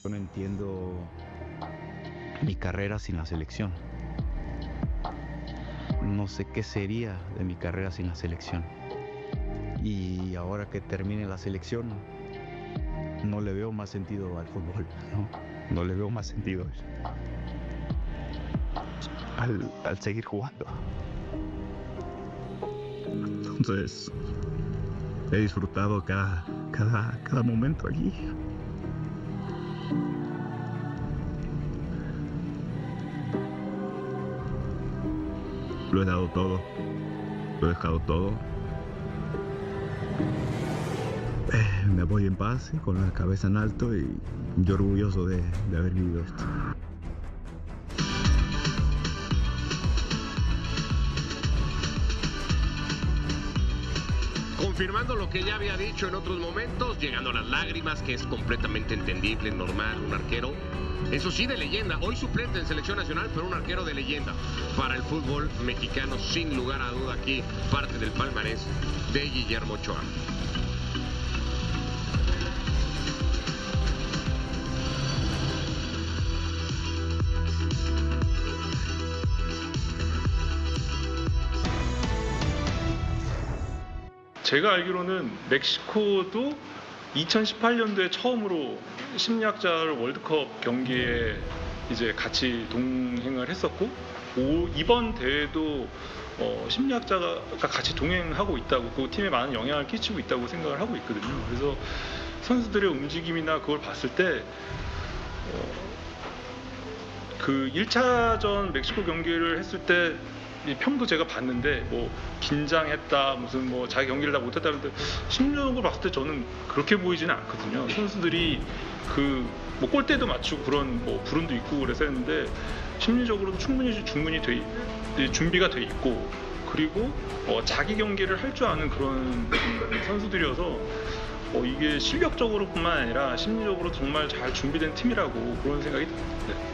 no entiendo mi carrera sin la selección. No sé qué sería de mi carrera sin la selección. Y ahora que termine la selección, no le veo más sentido al fútbol, no le veo más sentido al seguir jugando. Entonces, he disfrutado cada momento aquí. Lo he dado todo, lo he dejado todo. Me voy en paz, con la cabeza en alto y yo orgulloso de haber vivido esto. Confirmando lo que ya había dicho en otros momentos, llegando a las lágrimas, que es completamente entendible, normal, un arquero, eso sí, de leyenda, hoy suplente en selección nacional, pero un arquero de leyenda para el fútbol mexicano, sin lugar a duda, aquí parte del palmarés de Guillermo Ochoa. 제가 알기로는 멕시코도 2018년도에 처음으로 심리학자를 월드컵 경기에 이제 같이 동행을 했었고, 이번 대회도 심리학자가 같이 동행하고 있다고, 그 팀에 많은 영향을 끼치고 있다고 생각을 하고 있거든요. 그래서 선수들의 움직임이나 그걸 봤을 때 그 1차전 멕시코 경기를 했을 때 평도 제가 봤는데 뭐 긴장했다, 무슨 뭐 자기 경기를 다 못했다는데 심리적으로 봤을 때 저는 그렇게 보이지는 않거든요. 선수들이 그 뭐 골대도 맞추고 그런 뭐 불운도 있고 그래서 했는데 심리적으로도 충분히 준비가 돼 있고, 그리고 자기 경기를 할 줄 아는 그런 선수들이어서 이게 실력적으로뿐만 아니라 심리적으로 정말 잘 준비된 팀이라고 그런 생각이 듭니다.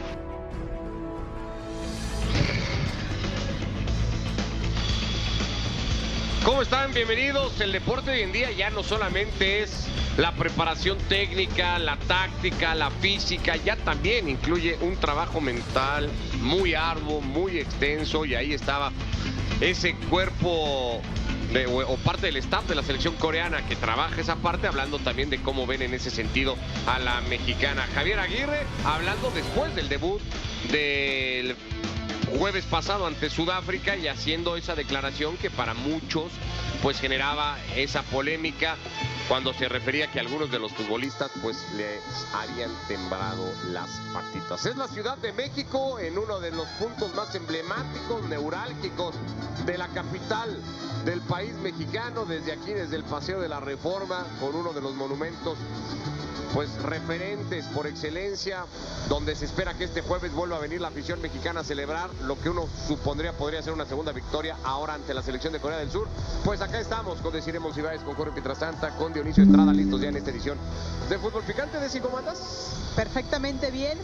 ¿Cómo están? Bienvenidos. El deporte hoy en día ya no solamente es la preparación técnica, la táctica, la física, ya también incluye un trabajo mental muy arduo, muy extenso, y ahí estaba ese cuerpo o parte del staff de la selección coreana que trabaja esa parte, hablando también de cómo ven en ese sentido a la mexicana. Javier Aguirre hablando después del debut del jueves pasado ante Sudáfrica y haciendo esa declaración que para muchos pues generaba esa polémica cuando se refería que algunos de los futbolistas pues les habían temblado las patitas. Es la Ciudad de México, en uno de los puntos más emblemáticos, neurálgicos de la capital del país mexicano, desde aquí, desde el Paseo de la Reforma, con uno de los monumentos pues referentes por excelencia, donde se espera que este jueves vuelva a venir la afición mexicana a celebrar lo que uno supondría podría ser una segunda victoria ahora ante la selección de Corea del Sur. Pues acá estamos con Desiree Monsiváis, con Jorge Pietrasanta, con Dionisio Estrada, listos ya en esta edición de Fútbol Picante. ¿De cómo andas? Perfectamente bien,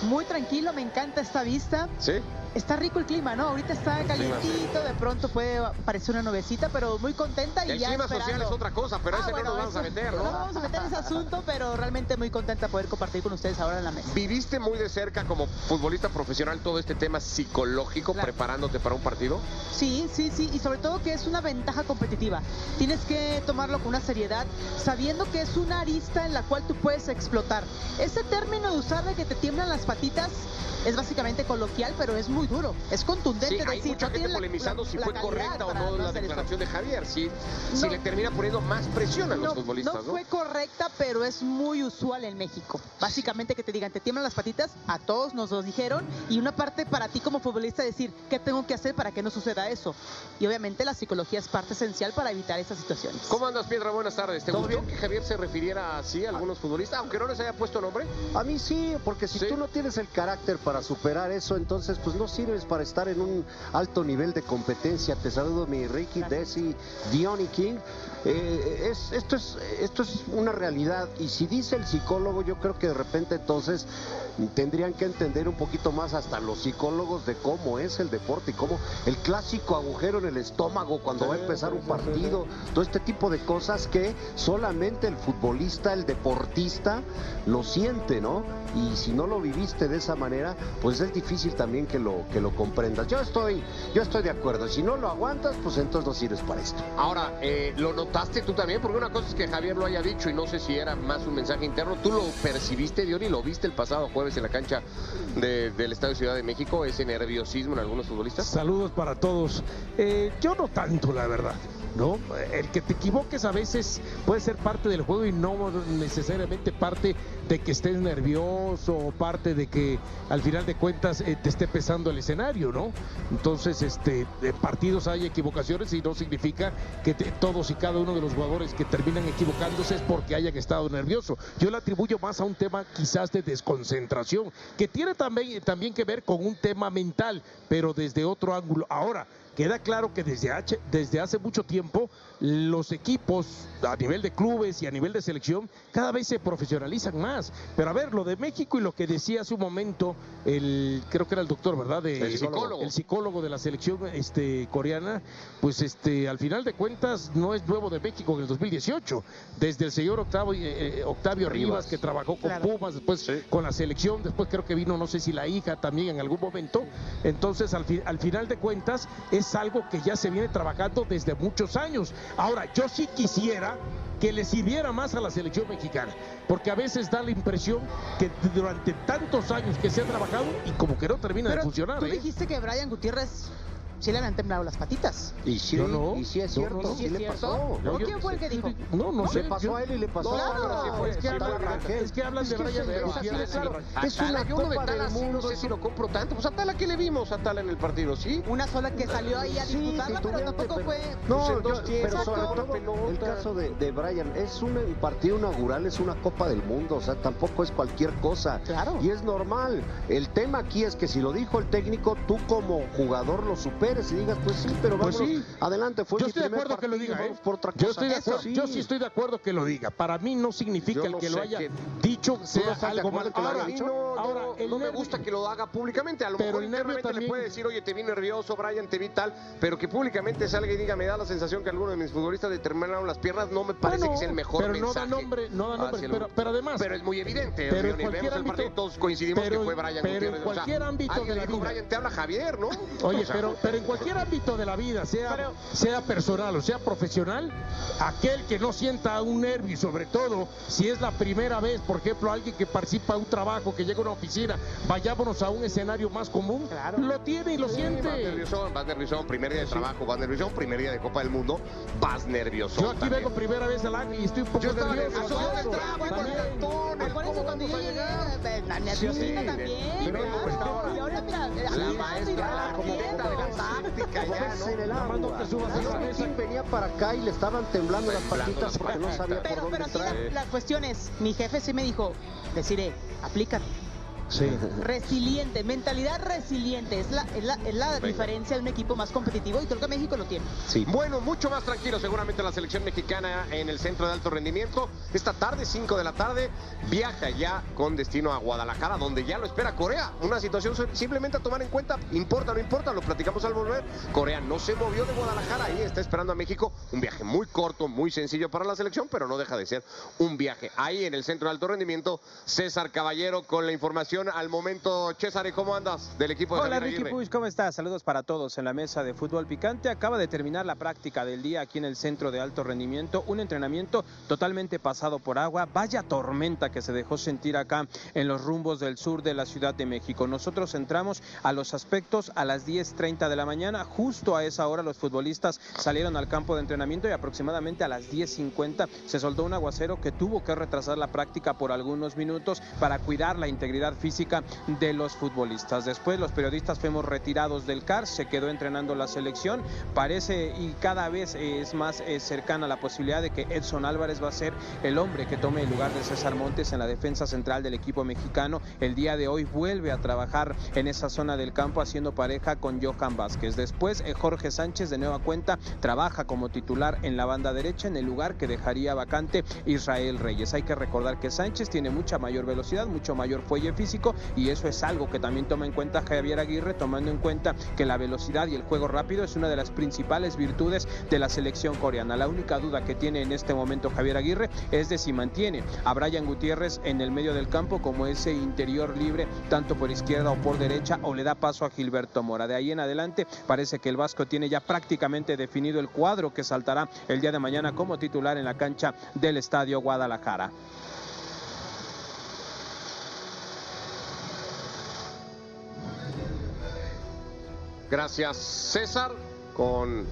muy tranquilo, me encanta esta vista. ¿Sí? Está rico el clima, ¿no? Ahorita está calientito, de pronto puede parecer una nubecita, pero muy contenta y el ya clima esperando. social es otra cosa, pero ese bueno, no nos vamos a meter, ¿no? No vamos a meter ese asunto, pero realmente muy contenta de poder compartir con ustedes ahora en la mesa. ¿Viviste muy de cerca como futbolista profesional todo este tema psicológico, claro, preparándote para un partido? Sí, y sobre todo que es una ventaja competitiva. Tienes que tomarlo con una seriedad, sabiendo que es una arista en la cual tú puedes explotar. Ese término de usar de que te tiemblan las patitas es básicamente coloquial, pero es muy duro, es contundente. Sí, hay decir, mucha gente polemizando si fue correcta o no la declaración de Javier, si le termina poniendo más presión a los futbolistas, ¿no? No fue correcta, pero es muy usual en México. Básicamente que te digan, te tiemblan las patitas, a todos nos lo dijeron, y una parte para ti como futbolista decir, ¿qué tengo que hacer para que no suceda eso? Y obviamente la psicología es parte esencial para evitar esas situaciones. ¿Cómo andas, Piedra? Buenas tardes. ¿Te gustó que Javier se refiriera así a algunos futbolistas, aunque no les haya puesto nombre? A mí sí, porque si tú no tienes el carácter para superar eso, entonces pues no sirves para estar en un alto nivel de competencia. Te saludo, mi Ricky, Desi, Dion y King. Esto es una realidad, y si dice el psicólogo, yo creo que de repente entonces tendrían que entender un poquito más hasta los psicólogos de cómo es el deporte y cómo el clásico agujero en el estómago cuando va a empezar un partido, todo este tipo de cosas que solamente el futbolista, el deportista lo siente, ¿no? Y si no lo viviste de esa manera, pues es difícil también que lo comprendas. Yo estoy de acuerdo. Si no lo aguantas, pues entonces no sirves para esto. Ahora, ¿lo notaste tú también? Porque una cosa es que Javier lo haya dicho y no sé si era más un mensaje interno. ¿Tú lo percibiste, Diony? ¿Lo viste el pasado jueves en la cancha del Estadio Ciudad de México? ¿Ese nerviosismo en algunos futbolistas? Saludos para todos. Yo no tanto, la verdad, ¿no? El que te equivoques a veces puede ser parte del juego y no necesariamente parte de que estés nervioso o parte de que al final de cuentas te esté pesando el escenario, ¿no? Entonces, en partidos hay equivocaciones y no significa que todos y cada uno de los jugadores que terminan equivocándose es porque hayan estado nerviosos. Yo le atribuyo más a un tema quizás de desconcentración, que tiene también que ver con un tema mental, pero desde otro ángulo. Ahora, queda claro que desde hace mucho tiempo los equipos a nivel de clubes y a nivel de selección cada vez se profesionalizan más. Pero a ver, lo de México y lo que decía hace un momento creo que era el doctor, ¿verdad? El psicólogo de la selección coreana, pues al final de cuentas no es nuevo de México en el 2018. Desde el señor Octavio Rivas, que trabajó con Pumas, después con la selección, después creo que vino, no sé si la hija también en algún momento. Entonces, al final de cuentas, es algo que ya se viene trabajando desde muchos años. Ahora, yo sí quisiera que le sirviera más a la selección mexicana, porque a veces da la impresión que durante tantos años que se ha trabajado y como que no termina de funcionar. Tú dijiste que Brian Gutiérrez sí le habían temblado las patitas. Y sí, y sí es cierto, no, sí le pasó. ¿O quién fue el que dijo? No sé. Le pasó a él y le pasó Claro. Es que hablan de Brian Gutiérrez. Es una yo uno de Copa Tala del sí, no Mundo. sé si lo compro tanto. Pues a Tala, ¿qué le vimos a Tala en el partido? ¿Sí? Una sola que salió ahí a disputarla, pero tampoco fue... No, Pues pero sobre todo el caso de Brian, es un partido inaugural, es una Copa del Mundo, o sea, tampoco es cualquier cosa. Claro. Y es normal. El tema aquí es que si lo dijo el técnico, tú como jugador lo superes y digas, pues sí, pero vamos, adelante, fue yo mi estoy de primer acuerdo que lo partido, diga, vamos por otra cosa. Yo sí estoy de acuerdo que lo diga. Para mí no significa el que lo haya dicho sea algo mal. Ahora, no me gusta que lo haga públicamente. A lo mejor internamente le puede decir, oye, te vi nervioso, Brian, te vi tal, pero que públicamente salga y diga, me da la sensación que algunos de mis futbolistas determinaron las piernas, no me parece que sea el mejor pero mensaje. No da nombre, pero además... Pero es muy evidente, pero en vemos cualquier el ámbito, partido, todos coincidimos que fue Brian Gutiérrez. En cualquier ámbito de la vida. Brian, te habla Javier, ¿no? Oye, pero en cualquier ámbito de la vida, sea personal o sea profesional, aquel que no sienta un nervio, y sobre todo si es la primera vez, por ejemplo, alguien que participa en un trabajo, que llega a una oficina, vayámonos a un escenario más común, lo tiene y lo siente. Vas nervioso, primer día de trabajo, vas nervioso, primer día de Copa del Mundo, vas nervioso. Yo aquí vengo primera vez al año y estoy un poco nervioso. Por eso cuando yo llegué, la nerviosina también. Y ahora mira, la maestra, como de la táctica ya, ¿no? En el agua. ¿Quién venía para acá y le estaban temblando las patitas porque no sabía por dónde pero entrar? aquí la cuestión es, mi jefe sí me dijo, deciré, aplícate. Sí. Resiliente, mentalidad resiliente, es la diferencia de un equipo más competitivo y creo que México lo tiene. Sí. Bueno, mucho más tranquilo seguramente la selección mexicana en el centro de alto rendimiento. Esta tarde, 5 de la tarde, viaja ya con destino a Guadalajara, donde ya lo espera Corea. Una situación simplemente a tomar en cuenta, importa o no importa, lo platicamos al volver. Corea no se movió de Guadalajara y está esperando a México. Un viaje muy corto, muy sencillo para la selección, pero no deja de ser un viaje. Ahí en el centro de alto rendimiento, César Caballero con la información al momento. César, ¿cómo andas del equipo de Hola Javier Ricky Aguirre? Puig, ¿cómo estás? Saludos para todos en la mesa de fútbol picante. Acaba de terminar la práctica del día aquí en el centro de alto rendimiento, un entrenamiento totalmente pasado por agua. Vaya tormenta que se dejó sentir acá en los rumbos del sur de la Ciudad de México. Nosotros entramos a los aspectos a las 10:30 de la mañana. Justo a esa hora los futbolistas salieron al campo de entrenamiento y aproximadamente a las 10:50 se soltó un aguacero que tuvo que retrasar la práctica por algunos minutos para cuidar la integridad física física de los futbolistas. Después los periodistas fuimos retirados del CAR, se quedó entrenando la selección, parece y cada vez es más cercana la posibilidad de que Edson Álvarez va a ser el hombre que tome el lugar de César Montes en la defensa central del equipo mexicano. El día de hoy vuelve a trabajar en esa zona del campo haciendo pareja con Johan Vázquez. Después Jorge Sánchez de nueva cuenta trabaja como titular en la banda derecha en el lugar que dejaría vacante Israel Reyes. Hay que recordar que Sánchez tiene mucha mayor velocidad, mucho mayor fuelle físico y eso es algo que también toma en cuenta Javier Aguirre, tomando en cuenta que la velocidad y el juego rápido es una de las principales virtudes de la selección coreana. La única duda que tiene en este momento Javier Aguirre es de si mantiene a Brian Gutiérrez en el medio del campo como ese interior libre tanto por izquierda o por derecha o le da paso a Gilberto Mora. De ahí en adelante parece que el vasco tiene ya prácticamente definido el cuadro que saltará el día de mañana como titular en la cancha del Estadio Guadalajara. Gracias, César, con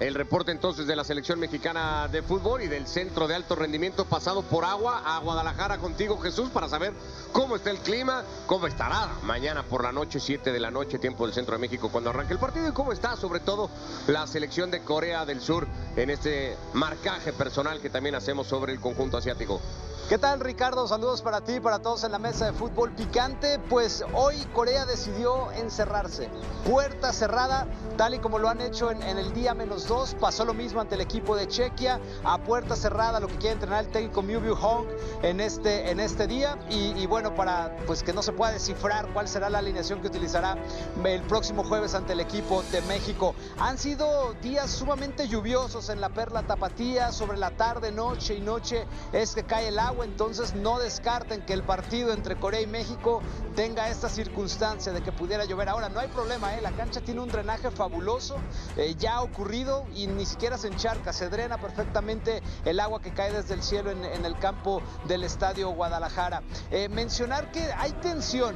el reporte entonces de la selección mexicana de fútbol y del centro de alto rendimiento pasado por agua a Guadalajara contigo, Jesús, para saber cómo está el clima, cómo estará mañana por la noche, 7 de la noche, tiempo del centro de México cuando arranque el partido y cómo está sobre todo la selección de Corea del Sur en este marcaje personal que también hacemos sobre el conjunto asiático. ¿Qué tal, Ricardo? Saludos para ti y para todos en la mesa de fútbol picante. Pues hoy Corea decidió encerrarse, puerta cerrada, tal y como lo han hecho en el día -2. Pasó lo mismo ante el equipo de Chequia, a puerta cerrada, lo que quiere entrenar el técnico Miu Byu Hong en este día. Y bueno, para pues que no se pueda descifrar cuál será la alineación que utilizará el próximo jueves ante el equipo de México. Han sido días sumamente lluviosos en la Perla Tapatía, sobre la tarde, noche y noche es que cae el agua. Entonces no descarten que el partido entre Corea y México tenga esta circunstancia de que pudiera llover. Ahora no hay problema, la cancha tiene un drenaje fabuloso, ya ha ocurrido y ni siquiera se encharca, se drena perfectamente el agua que cae desde el cielo en el campo del Estadio Guadalajara. Mencionar que hay tensión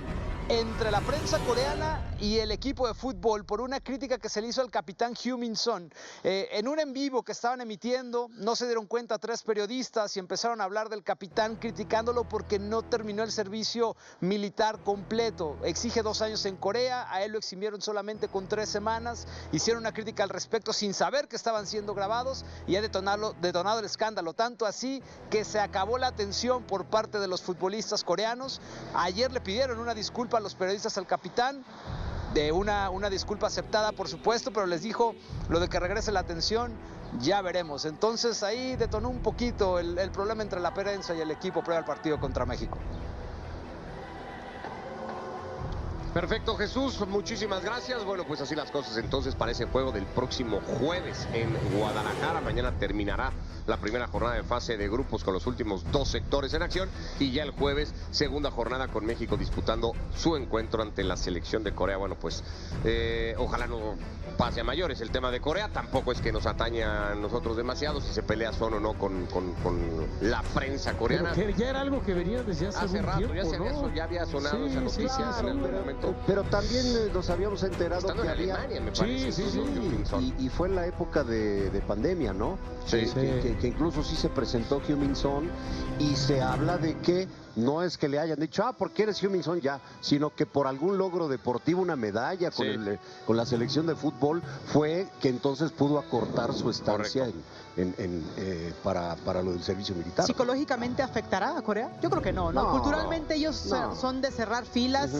entre la prensa coreana y el equipo de fútbol por una crítica que se le hizo al capitán Heung-min Son. En un en vivo que estaban emitiendo, no se dieron cuenta 3 periodistas y empezaron a hablar del capitán criticándolo porque no terminó el servicio militar completo. Exige 2 años en Corea, a él lo eximieron solamente con 3 semanas, hicieron una crítica al respecto sin saber que estaban siendo grabados y ha detonado el escándalo, tanto así que se acabó la atención por parte de los futbolistas coreanos. Ayer le pidieron una disculpa a los periodistas al capitán, de una disculpa aceptada por supuesto, pero les dijo lo de que regrese la atención, ya veremos. Entonces ahí detonó un poquito el problema entre la prensa y el equipo previo al partido contra México. Perfecto, Jesús, muchísimas gracias. Bueno, pues así las cosas entonces para ese juego del próximo jueves en Guadalajara. Mañana terminará la primera jornada de fase de grupos con los últimos 2 sectores en acción y ya el jueves segunda jornada con México disputando su encuentro ante la selección de Corea. Bueno, pues ojalá no pase a mayores el tema de Corea, tampoco es que nos atañe a nosotros demasiado si se pelea Son o no con la prensa coreana. Pero que ya era algo que venía desde hace rato, tiempo, ya había sonado esa noticia en algún momento. Pero también nos habíamos enterado estando que en había... Alemania, me parece. Y fue en la época de pandemia, ¿no? Sí. Que incluso sí se presentó Heung-min Son y se habla de que no es que le hayan dicho, porque eres Heung-min Son ya, sino que por algún logro deportivo, una medalla con la selección de fútbol, fue que entonces pudo acortar su estancia para lo del servicio militar. ¿Psicológicamente afectará a Corea? Yo creo que no. Culturalmente ellos son de cerrar filas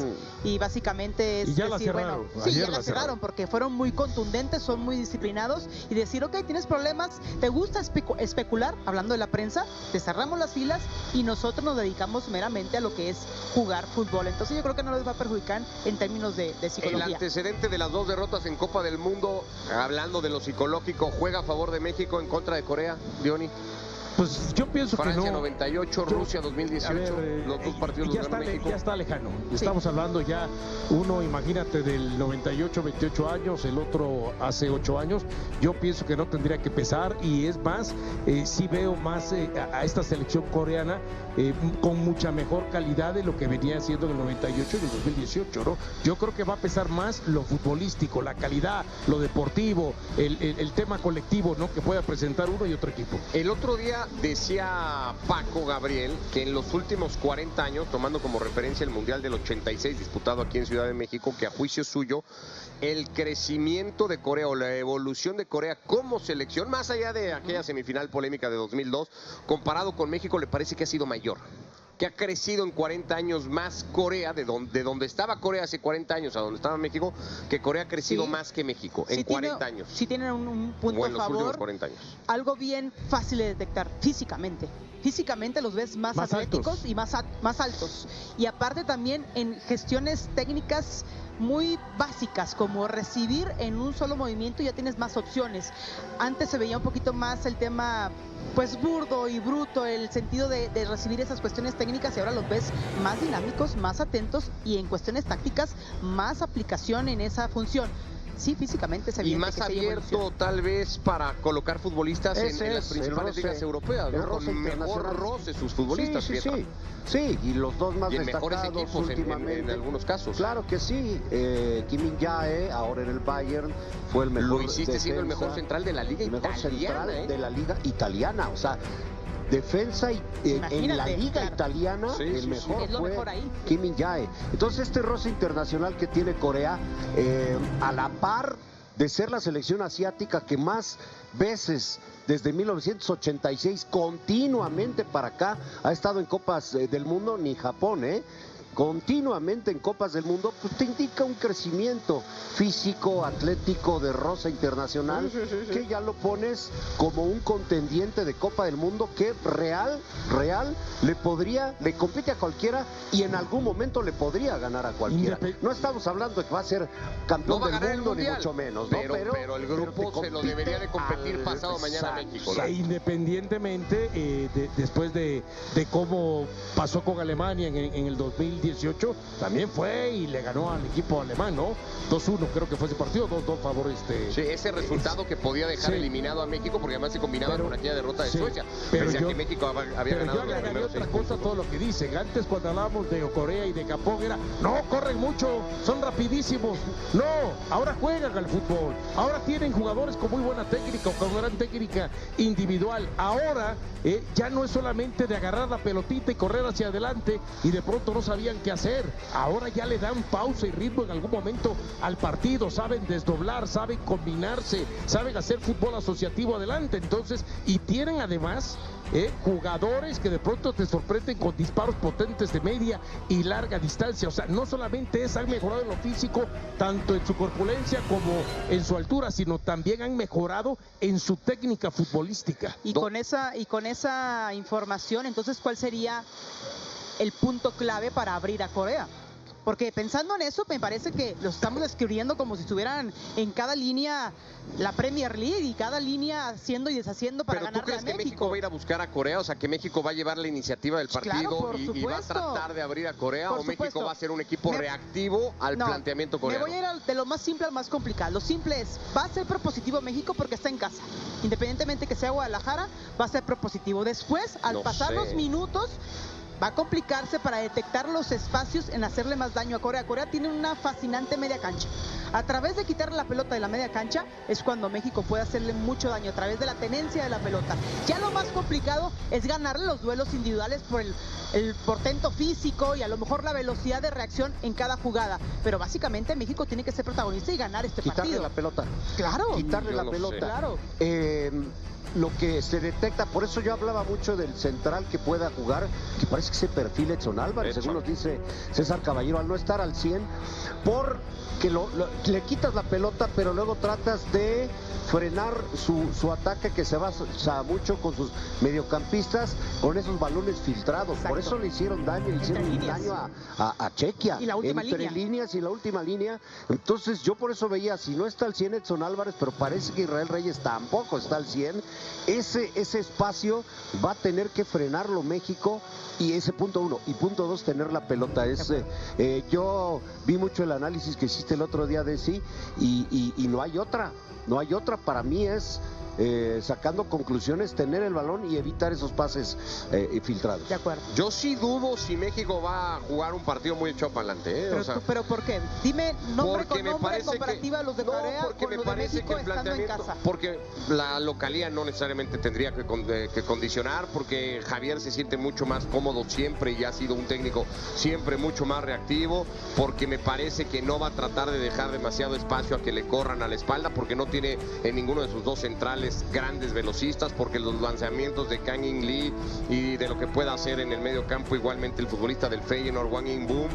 y básicamente es y ya decir, la cerraron. Bueno, sí, ya la cerraron porque fueron muy contundentes, son muy disciplinados y decir, ok, tienes problemas, te gusta especular, hablando de la prensa, te cerramos las filas y nosotros nos dedicamos meramente a lo que es jugar fútbol. Entonces yo creo que no les va a perjudicar en términos de psicología. El antecedente de las 2 derrotas en Copa del Mundo, hablando de lo psicológico, ¿juega a favor de México en contra de Corea, Diony? Pues yo pienso Francia que no. 98, Rusia 2018, los 2 partidos los ganó México. Ya está lejano. Estamos hablando ya, uno, imagínate, del 98, 28 años, el otro hace 8 años. Yo pienso que no tendría que pesar y es más, sí veo más a esta selección coreana con mucha mejor calidad de lo que venía haciendo en el 98 y en el 2018, ¿no? Yo creo que va a pesar más lo futbolístico, la calidad, lo deportivo, el tema colectivo, ¿no? Que pueda presentar uno y otro equipo. El otro día decía Paco Gabriel que en los últimos 40 años, tomando como referencia el Mundial del 86 disputado aquí en Ciudad de México, que a juicio suyo, el crecimiento de Corea o la evolución de Corea como selección, más allá de aquella semifinal polémica de 2002, comparado con México, le parece que ha sido mayor. Que ha crecido en 40 años más Corea, de donde estaba Corea hace 40 años a donde estaba México, que Corea ha crecido más que México en 40 años. Sí tienen un punto o en a los favor. últimos 40 años. Algo bien fácil de detectar físicamente. Físicamente los ves más atléticos altos. y más altos. Y aparte también en gestiones técnicas muy básicas, como recibir en un solo movimiento, ya tienes más opciones. Antes se veía un poquito más el tema pues burdo y bruto, el sentido de recibir esas cuestiones técnicas, y ahora los ves más dinámicos, más atentos y en cuestiones tácticas más aplicación en esa función. Sí, físicamente se ve. Y más abierto tal vez para colocar futbolistas en las principales ligas europeas, ¿no? Con mejor roce sus futbolistas. Sí, y los dos más y en destacados mejores equipos últimamente. en algunos casos. Claro que sí. Kim Min-jae, ahora en el Bayern, fue el mejor. Lo hiciste siendo el mejor central de la liga italiana. El mejor central de la liga italiana. O sea, defensa en la liga italiana, el mejor fue Kim Min-jae. Entonces este roce internacional que tiene Corea, a la par de ser la selección asiática que más veces desde 1986 continuamente para acá ha estado en Copas del Mundo, ni Japón, continuamente en Copas del Mundo, pues te indica un crecimiento físico, atlético, de rosa internacional, que ya lo pones como un contendiente de Copa del Mundo que real le compite a cualquiera y en algún momento le podría ganar a cualquiera. No estamos hablando de que va a ser campeón del mundo ni mucho menos, ¿no? Pero el grupo se lo debería de competir pasado mañana México, ¿no? Independientemente después de cómo pasó con Alemania en el 2018, también fue y le ganó al equipo alemán, ¿no? 2-1 creo que fue ese partido, 2-2 favor Sí, ese resultado que podía dejar eliminado a México, porque además se combinaba con aquella derrota de Suecia. Pese a que México había ganado los primeros 6 puntos. Cosa todo lo que dicen. Antes cuando hablábamos de Corea y de Japón era, no, corren mucho, son rapidísimos. No, ahora juegan al fútbol. Ahora tienen jugadores con muy buena técnica o con gran técnica individual. Ahora ya no es solamente de agarrar la pelotita y correr hacia adelante y de pronto no sabían qué hacer. Ahora ya le dan pausa y ritmo en algún momento al partido, saben desdoblar, saben combinarse, saben hacer fútbol asociativo adelante. Entonces, y tienen además jugadores que de pronto te sorprenden con disparos potentes de media y larga distancia. O sea, no solamente han mejorado en lo físico, tanto en su corpulencia como en su altura, sino también han mejorado en su técnica futbolística. Y con esa información, entonces, ¿cuál sería el punto clave para abrir a Corea? Porque pensando en eso, me parece que lo estamos describiendo como si estuvieran en cada línea la Premier League y cada línea haciendo y deshaciendo para ganarle a México. ¿Pero tú crees que México va a ir a buscar a Corea? O sea, ¿que México va a llevar la iniciativa del partido y va a tratar de abrir a Corea? ¿O México va a ser un equipo reactivo al planteamiento coreano? Me voy a ir de lo más simple al más complicado. Lo simple es, va a ser propositivo México porque está en casa. Independientemente que sea Guadalajara, va a ser propositivo. Después, al pasar los minutos, va a complicarse para detectar los espacios en hacerle más daño a Corea. Corea tiene una fascinante media cancha. A través de quitarle la pelota de la media cancha es cuando México puede hacerle mucho daño, a través de la tenencia de la pelota. Ya lo más complicado es ganarle los duelos individuales por el portento físico y a lo mejor la velocidad de reacción en cada jugada. Pero básicamente México tiene que ser protagonista y ganar este partido. Quitarle la pelota. Claro. Quitarle la pelota. Claro. Lo que se detecta, por eso yo hablaba mucho del central que pueda jugar, que parece que se perfila Edson Álvarez, según nos dice César Caballero, al no estar al 100, porque le quitas la pelota, pero luego tratas de frenar su ataque que se basa mucho con sus mediocampistas, con esos balones filtrados. Exacto. Por eso le hicieron daño, a Chequia. Y la última entre líneas y la última línea. Entonces yo por eso veía, si no está al 100 Edson Álvarez, pero parece que Israel Reyes tampoco está al 100, ese espacio va a tener que frenarlo México, y ese punto 1. Y punto 2, tener la pelota. Yo vi mucho el análisis que hiciste el otro día de y no hay otra. Para mí es sacando conclusiones, tener el balón y evitar esos pases filtrados. De acuerdo. Yo sí dudo si México va a jugar un partido muy echado para adelante. Pero ¿por qué? Dime nombre porque con me nombre parece comparativa a los de Corea porque con me los de parece México que el estando en planteamiento, casa. porque la localía no necesariamente tendría que condicionar, porque Javier se siente mucho más cómodo siempre y ha sido un técnico siempre mucho más reactivo, porque me parece que no va a tratar de dejar demasiado espacio a que le corran a la espalda, porque no tiene en ninguno de sus dos centrales grandes velocistas, porque los lanzamientos de Kang In Lee y de lo que pueda hacer en el medio campo igualmente el futbolista del Feyenoord, Wang In-boom,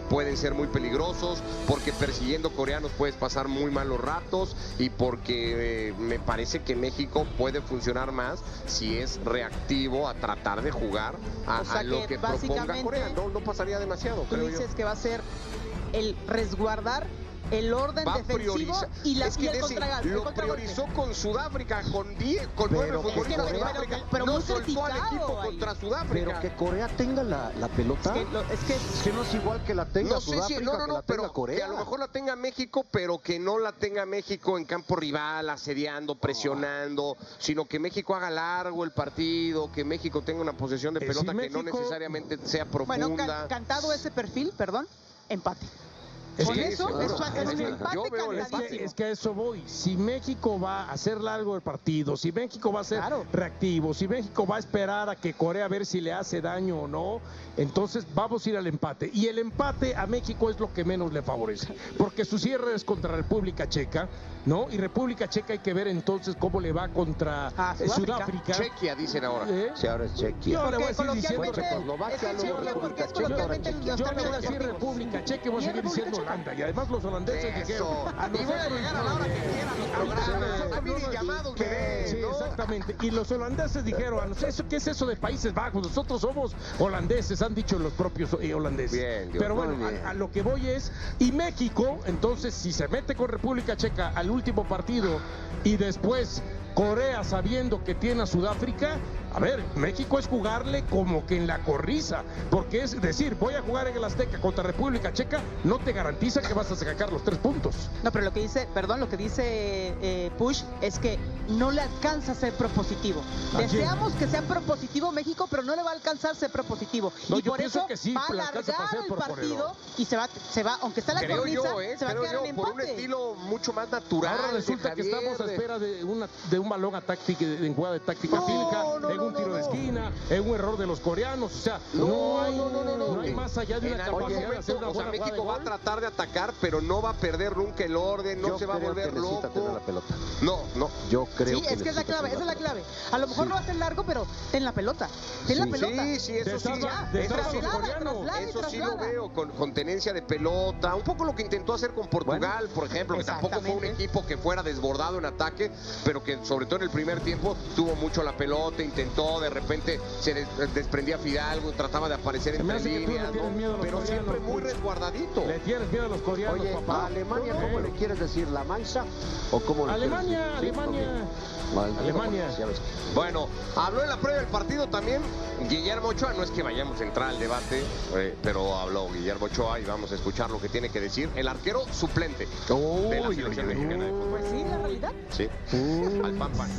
pueden ser muy peligrosos, porque persiguiendo coreanos puedes pasar muy malos ratos, y porque me parece que México puede funcionar más si es reactivo a tratar de jugar a lo que proponga Corea. No pasaría demasiado, Tú creo yo. dices que va a ser el resguardar el orden defensivo y el contragolpe. Lo priorizó con Sudáfrica, con 9 futbolistas de Sudáfrica. Pero no muy soltó al equipo ahí. contra Sudáfrica. Pero que Corea tenga la pelota, es que no es igual que la tenga no sé Sudáfrica, si, que la tenga pero Corea. que a lo mejor la tenga México, pero que no la tenga México en campo rival, asediando, presionando, sino que México haga largo el partido, que México tenga una posesión de pelota que no necesariamente sea profunda. Bueno, cantado ese perfil, empate. Con Sí, eso seguro. es fácil, un empate cantadísimo. Es que a eso voy. Si México va a hacer largo el partido, si México va a ser reactivo, si México va a esperar a que Corea a ver si le hace daño o no, entonces vamos a ir al empate. Y el empate a México es lo que menos le favorece, porque su cierre es contra República Checa, ¿no? Y República Checa hay que ver entonces cómo le va contra Sudáfrica. Chequia, dicen ahora. Sí, ahora es Chequia. Yo le voy a seguir diciendo Checoslovaquia, luego República Checa, ahora es Chequia. Yo le voy a decir República Checa y voy a seguir diciendo Holanda. Y además los holandeses dijeron... Y voy a llegar a la hora que quieran los programas. A mí ni llamados me den, Sí, ¿no? exactamente. Y los holandeses dijeron, ¿qué es eso de Países Bajos? Nosotros somos holandeses, han dicho los propios holandeses. Bien, pero bueno, a lo que voy es... Y México, entonces, si se mete con República Checa al último partido y después Corea sabiendo que tiene a Sudáfrica, a ver, México es jugarle como que en la corrisa, porque es decir, voy a jugar en el Azteca contra República Checa, no te garantiza que vas a sacar los 3 puntos. No, pero lo que dice Push es que no le alcanza a ser propositivo. Deseamos que sea propositivo México, pero no le va a alcanzar ser propositivo. No, y yo por pienso eso que sí, va a le alcanza para alargar ser el por partido corredor. y se va, aunque está la cornisa, se va a quedar en por un empate. estilo mucho más natural. Ahora resulta que estamos a espera de un balón a táctica, en jugada de táctica física, en un tiro de esquina, en un error de los coreanos, o sea, no hay más allá de una capacidad de hacer una buena México jugada va a tratar de atacar, pero no va a perder nunca el orden, no se va a volver loco. Tener la pelota. No. Yo creo Sí, es que es la clave, esa es la clave. A lo mejor lo hacen largo, pero ten la pelota. Ten la pelota. Sí, eso sí. Eso sí lo veo, con tenencia de pelota. Un poco lo que intentó hacer con Portugal, por ejemplo, que tampoco fue un equipo que fuera desbordado en ataque, pero que sobre todo en el primer tiempo tuvo mucho la pelota, intentó, de repente se desprendía Fidalgo, trataba de aparecer entre líneas, pero siempre muy resguardadito. Le tienes miedo a los coreanos, Oye, papá. ¿a Alemania cómo le quieres decir? ¿La Mancha? ¿O cómo le Alemania, quieres decir? Alemania. Ya ves. Bueno, habló en la previa del partido también Guillermo Ochoa. No es que vayamos a entrar al debate, pero habló Guillermo Ochoa y vamos a escuchar lo que tiene que decir el arquero suplente de la selección mexicana de fútbol. Pues sí, la realidad. Sí, al pan.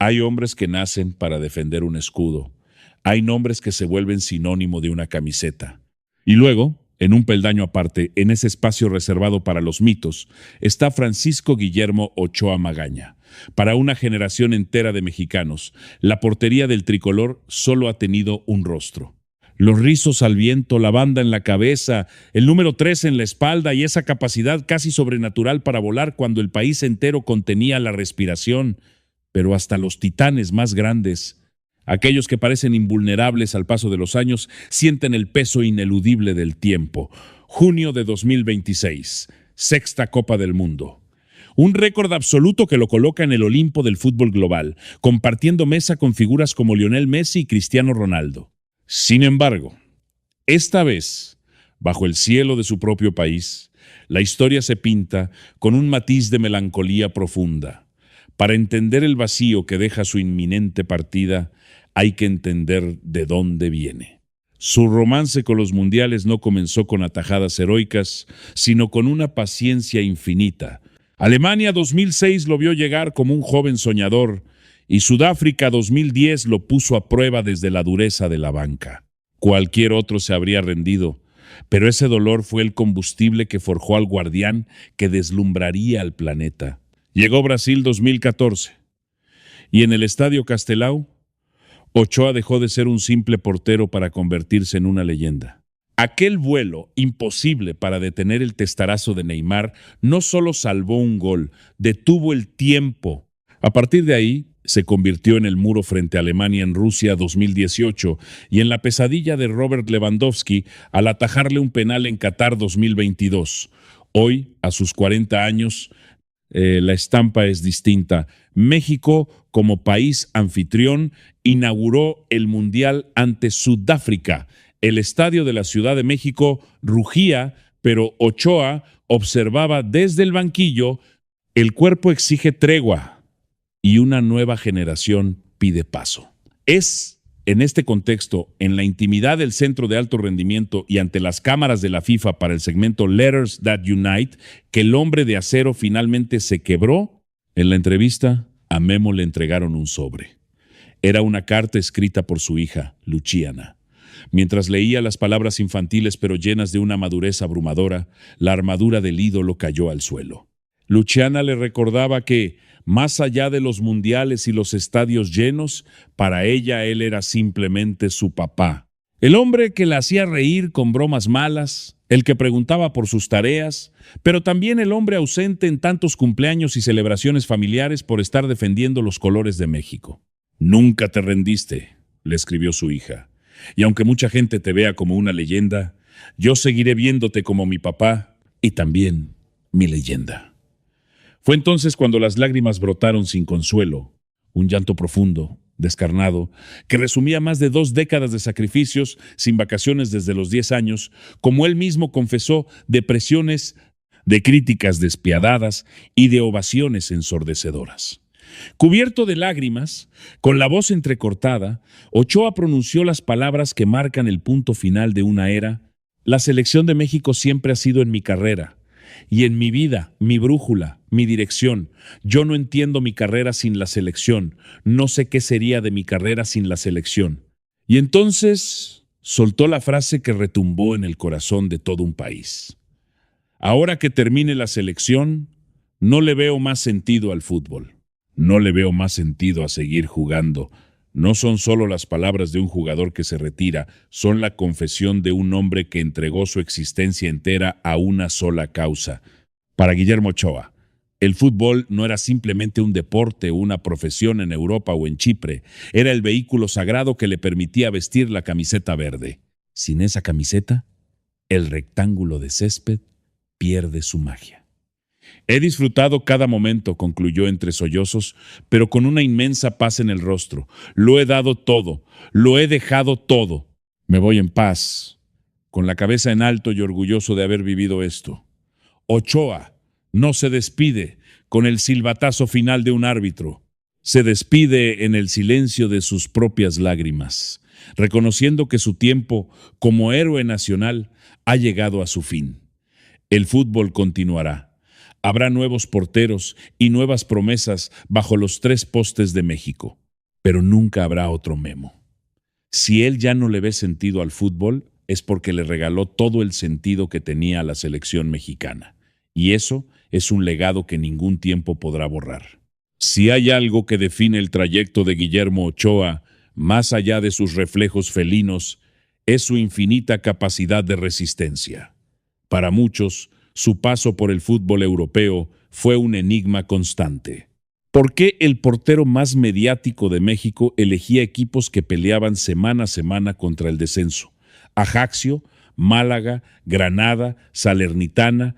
Hay hombres que nacen para defender un escudo. Hay nombres que se vuelven sinónimo de una camiseta. Y luego, en un peldaño aparte, en ese espacio reservado para los mitos, está Francisco Guillermo Ochoa Magaña. Para una generación entera de mexicanos, la portería del tricolor solo ha tenido un rostro. Los rizos al viento, la banda en la cabeza, el número 3 en la espalda y esa capacidad casi sobrenatural para volar cuando el país entero contenía la respiración. Pero hasta los titanes más grandes, aquellos que parecen invulnerables al paso de los años, sienten el peso ineludible del tiempo. Junio de 2026, sexta Copa del Mundo. Un récord absoluto que lo coloca en el Olimpo del fútbol global, compartiendo mesa con figuras como Lionel Messi y Cristiano Ronaldo. Sin embargo, esta vez, bajo el cielo de su propio país, la historia se pinta con un matiz de melancolía profunda. Para entender el vacío que deja su inminente partida, hay que entender de dónde viene. Su romance con los mundiales no comenzó con atajadas heroicas, sino con una paciencia infinita. Alemania 2006 lo vio llegar como un joven soñador y Sudáfrica 2010 lo puso a prueba desde la dureza de la banca. Cualquier otro se habría rendido, pero ese dolor fue el combustible que forjó al guardián que deslumbraría al planeta. Llegó Brasil 2014 y en el Estadio Castelao, Ochoa dejó de ser un simple portero para convertirse en una leyenda. Aquel vuelo imposible para detener el testarazo de Neymar no solo salvó un gol, detuvo el tiempo. A partir de ahí, se convirtió en el muro frente a Alemania en Rusia 2018 y en la pesadilla de Robert Lewandowski al atajarle un penal en Qatar 2022. Hoy, a sus 40 años, la estampa es distinta. México, como país anfitrión, inauguró el Mundial ante Sudáfrica. El estadio de la Ciudad de México rugía, pero Ochoa observaba desde el banquillo. El cuerpo exige tregua y una nueva generación pide paso. Es en este contexto, en la intimidad del centro de alto rendimiento y ante las cámaras de la FIFA para el segmento Letters That Unite, que el hombre de acero finalmente se quebró. En la entrevista, a Memo le entregaron un sobre. Era una carta escrita por su hija, Luciana. Mientras leía las palabras infantiles pero llenas de una madurez abrumadora, la armadura del ídolo cayó al suelo. Luciana le recordaba que, más allá de los mundiales y los estadios llenos, para ella él era simplemente su papá. El hombre que la hacía reír con bromas malas, el que preguntaba por sus tareas, pero también el hombre ausente en tantos cumpleaños y celebraciones familiares por estar defendiendo los colores de México. «Nunca te rendiste», le escribió su hija. «Y aunque mucha gente te vea como una leyenda, yo seguiré viéndote como mi papá y también mi leyenda». Fue entonces cuando las lágrimas brotaron sin consuelo, un llanto profundo, descarnado, que resumía más de 2 décadas de sacrificios, sin vacaciones desde los 10 años, como él mismo confesó, de presiones, de críticas despiadadas y de ovaciones ensordecedoras. Cubierto de lágrimas, con la voz entrecortada, Ochoa pronunció las palabras que marcan el punto final de una era. «La selección de México siempre ha sido en mi carrera, y en mi vida, mi brújula, mi dirección. Yo no entiendo mi carrera sin la selección. No sé qué sería de mi carrera sin la selección». Y entonces soltó la frase que retumbó en el corazón de todo un país. «Ahora que termine la selección, no le veo más sentido al fútbol. No le veo más sentido a seguir jugando». No son solo las palabras de un jugador que se retira, son la confesión de un hombre que entregó su existencia entera a una sola causa. Para Guillermo Ochoa, el fútbol no era simplemente un deporte o una profesión en Europa o en Chipre, era el vehículo sagrado que le permitía vestir la camiseta verde. Sin esa camiseta, el rectángulo de césped pierde su magia. «He disfrutado cada momento», concluyó entre sollozos, pero con una inmensa paz en el rostro. «Lo he dado todo, lo he dejado todo. Me voy en paz, con la cabeza en alto y orgulloso de haber vivido esto». Ochoa no se despide con el silbatazo final de un árbitro. Se despide en el silencio de sus propias lágrimas, reconociendo que su tiempo como héroe nacional ha llegado a su fin. El fútbol continuará. Habrá nuevos porteros y nuevas promesas bajo los 3 postes de México, pero nunca habrá otro Memo. Si él ya no le ve sentido al fútbol, es porque le regaló todo el sentido que tenía a la selección mexicana. Y eso es un legado que ningún tiempo podrá borrar. Si hay algo que define el trayecto de Guillermo Ochoa, más allá de sus reflejos felinos, es su infinita capacidad de resistencia. Para muchos, su paso por el fútbol europeo fue un enigma constante. ¿Por qué el portero más mediático de México elegía equipos que peleaban semana a semana contra el descenso? Ajaccio, Málaga, Granada, Salernitana.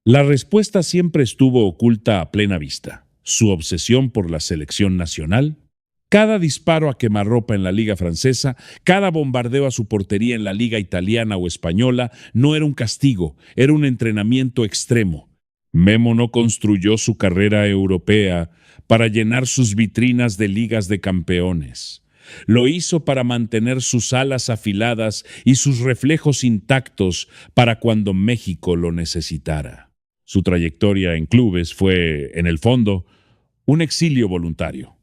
La respuesta siempre estuvo oculta a plena vista. Su obsesión por la selección nacional. Cada disparo a quemarropa en la liga francesa, cada bombardeo a su portería en la liga italiana o española no era un castigo, era un entrenamiento extremo. Memo no construyó su carrera europea para llenar sus vitrinas de ligas de campeones. Lo hizo para mantener sus alas afiladas y sus reflejos intactos para cuando México lo necesitara. Su trayectoria en clubes fue, en el fondo, un exilio voluntario.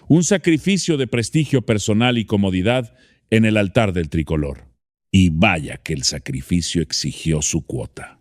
Un sacrificio de prestigio personal y comodidad en el altar del tricolor. Y vaya que el sacrificio exigió su cuota.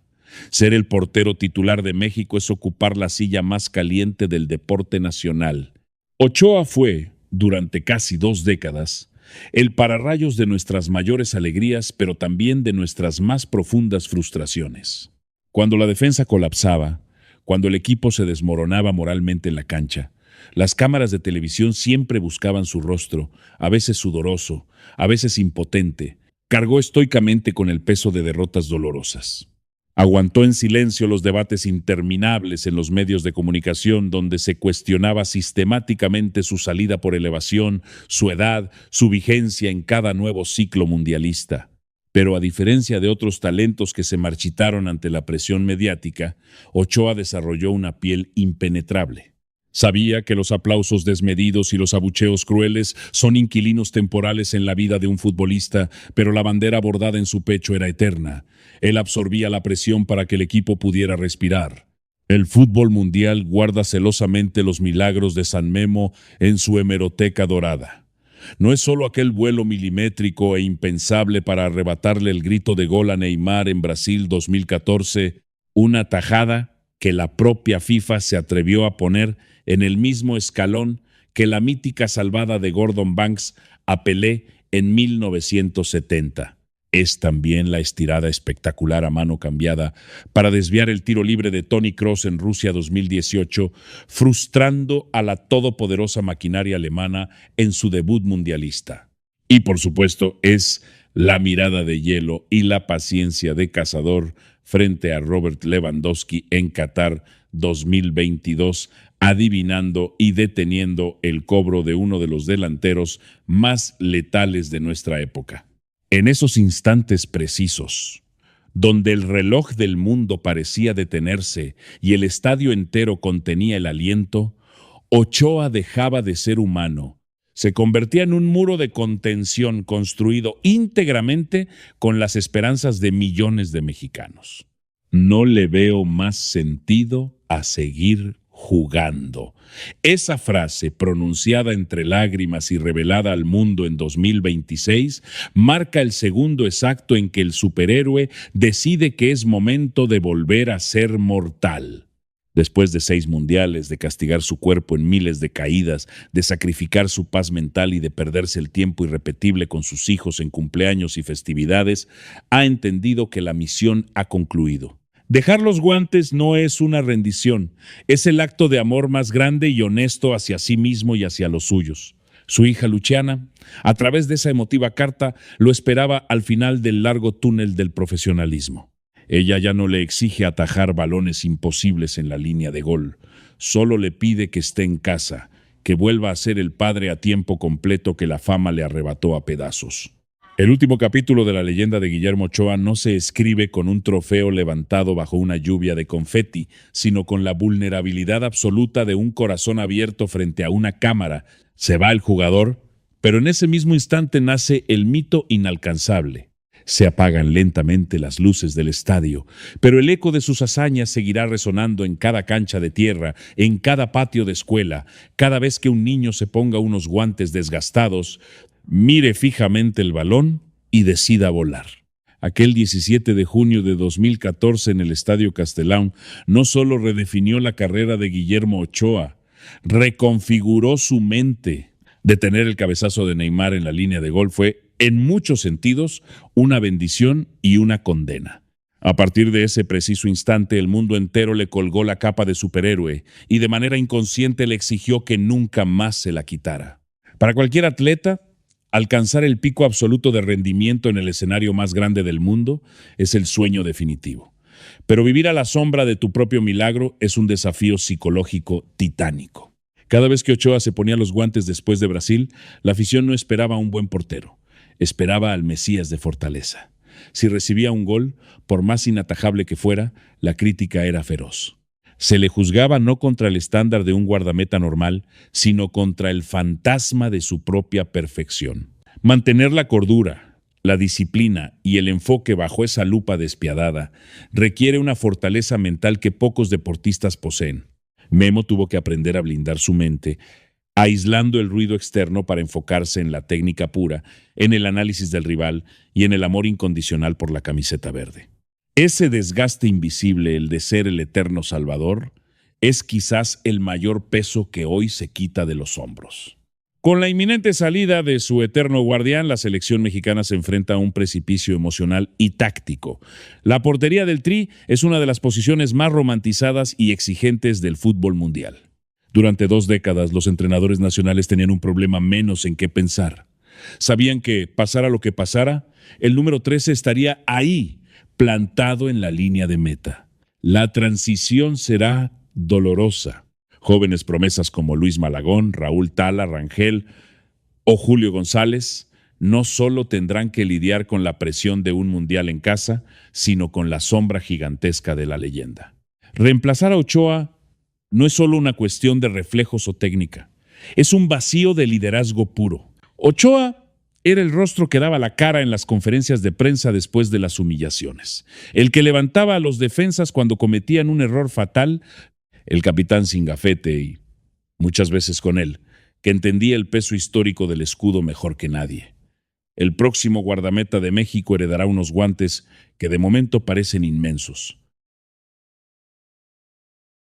Ser el portero titular de México es ocupar la silla más caliente del deporte nacional. Ochoa fue, durante casi 2 décadas, el pararrayos de nuestras mayores alegrías, pero también de nuestras más profundas frustraciones. Cuando la defensa colapsaba, cuando el equipo se desmoronaba moralmente en la cancha, las cámaras de televisión siempre buscaban su rostro, a veces sudoroso, a veces impotente. Cargó estoicamente con el peso de derrotas dolorosas. Aguantó en silencio los debates interminables en los medios de comunicación donde se cuestionaba sistemáticamente su salida por elevación, su edad, su vigencia en cada nuevo ciclo mundialista. Pero a diferencia de otros talentos que se marchitaron ante la presión mediática, Ochoa desarrolló una piel impenetrable. Sabía que los aplausos desmedidos y los abucheos crueles son inquilinos temporales en la vida de un futbolista, pero la bandera bordada en su pecho era eterna. Él absorbía la presión para que el equipo pudiera respirar. El fútbol mundial guarda celosamente los milagros de San Memo en su hemeroteca dorada. No es solo aquel vuelo milimétrico e impensable para arrebatarle el grito de gol a Neymar en Brasil 2014, una tajada que la propia FIFA se atrevió a poner en el mismo escalón que la mítica salvada de Gordon Banks a Pelé en 1970. Es también la estirada espectacular a mano cambiada para desviar el tiro libre de Toni Kroos en Rusia 2018, frustrando a la todopoderosa maquinaria alemana en su debut mundialista. Y por supuesto es la mirada de hielo y la paciencia de cazador frente a Robert Lewandowski en Qatar 2022, adivinando y deteniendo el cobro de uno de los delanteros más letales de nuestra época. En esos instantes precisos, donde el reloj del mundo parecía detenerse y el estadio entero contenía el aliento, Ochoa dejaba de ser humano. Se convertía en un muro de contención construido íntegramente con las esperanzas de millones de mexicanos. No le veo más sentido a seguir jugando. Esa frase, pronunciada entre lágrimas y revelada al mundo en 2026, marca el segundo exacto en que el superhéroe decide que es momento de volver a ser mortal. Después de 6 mundiales, de castigar su cuerpo en miles de caídas, de sacrificar su paz mental y de perderse el tiempo irrepetible con sus hijos en cumpleaños y festividades, ha entendido que la misión ha concluido. Dejar los guantes no es una rendición, es el acto de amor más grande y honesto hacia sí mismo y hacia los suyos. Su hija Luciana, a través de esa emotiva carta, lo esperaba al final del largo túnel del profesionalismo. Ella ya no le exige atajar balones imposibles en la línea de gol, solo le pide que esté en casa, que vuelva a ser el padre a tiempo completo que la fama le arrebató a pedazos. El último capítulo de la leyenda de Guillermo Ochoa no se escribe con un trofeo levantado bajo una lluvia de confeti, sino con la vulnerabilidad absoluta de un corazón abierto frente a una cámara. Se va el jugador, pero en ese mismo instante nace el mito inalcanzable. Se apagan lentamente las luces del estadio, pero el eco de sus hazañas seguirá resonando en cada cancha de tierra, en cada patio de escuela, cada vez que un niño se ponga unos guantes desgastados, mire fijamente el balón y decida volar. Aquel 17 de junio de 2014 en el Estadio Castelao no solo redefinió la carrera de Guillermo Ochoa, reconfiguró su mente. Detener el cabezazo de Neymar en la línea de gol fue, en muchos sentidos, una bendición y una condena. A partir de ese preciso instante, el mundo entero le colgó la capa de superhéroe y de manera inconsciente le exigió que nunca más se la quitara. Para cualquier atleta, alcanzar el pico absoluto de rendimiento en el escenario más grande del mundo es el sueño definitivo. Pero vivir a la sombra de tu propio milagro es un desafío psicológico titánico. Cada vez que Ochoa se ponía los guantes después de Brasil, la afición no esperaba a un buen portero, esperaba al Mesías de Fortaleza. Si recibía un gol, por más inatajable que fuera, la crítica era feroz. Se le juzgaba no contra el estándar de un guardameta normal, sino contra el fantasma de su propia perfección. Mantener la cordura, la disciplina y el enfoque bajo esa lupa despiadada requiere una fortaleza mental que pocos deportistas poseen. Memo tuvo que aprender a blindar su mente, aislando el ruido externo para enfocarse en la técnica pura, en el análisis del rival y en el amor incondicional por la camiseta verde. Ese desgaste invisible, el de ser el eterno salvador, es quizás el mayor peso que hoy se quita de los hombros. Con la inminente salida de su eterno guardián, la selección mexicana se enfrenta a un precipicio emocional y táctico. La portería del Tri es una de las posiciones más romantizadas y exigentes del fútbol mundial. Durante 2 décadas, los entrenadores nacionales tenían un problema menos en qué pensar. Sabían que, pasara lo que pasara, el número 13 estaría ahí, plantado en la línea de meta. La transición será dolorosa. Jóvenes promesas como Luis Malagón, Raúl Tala, Rangel o Julio González no solo tendrán que lidiar con la presión de un mundial en casa, sino con la sombra gigantesca de la leyenda. Reemplazar a Ochoa no es solo una cuestión de reflejos o técnica, es un vacío de liderazgo puro. Ochoa era el rostro que daba la cara en las conferencias de prensa después de las humillaciones, el que levantaba a los defensas cuando cometían un error fatal, el capitán sin gafete y, muchas veces con él, que entendía el peso histórico del escudo mejor que nadie. El próximo guardameta de México heredará unos guantes que de momento parecen inmensos,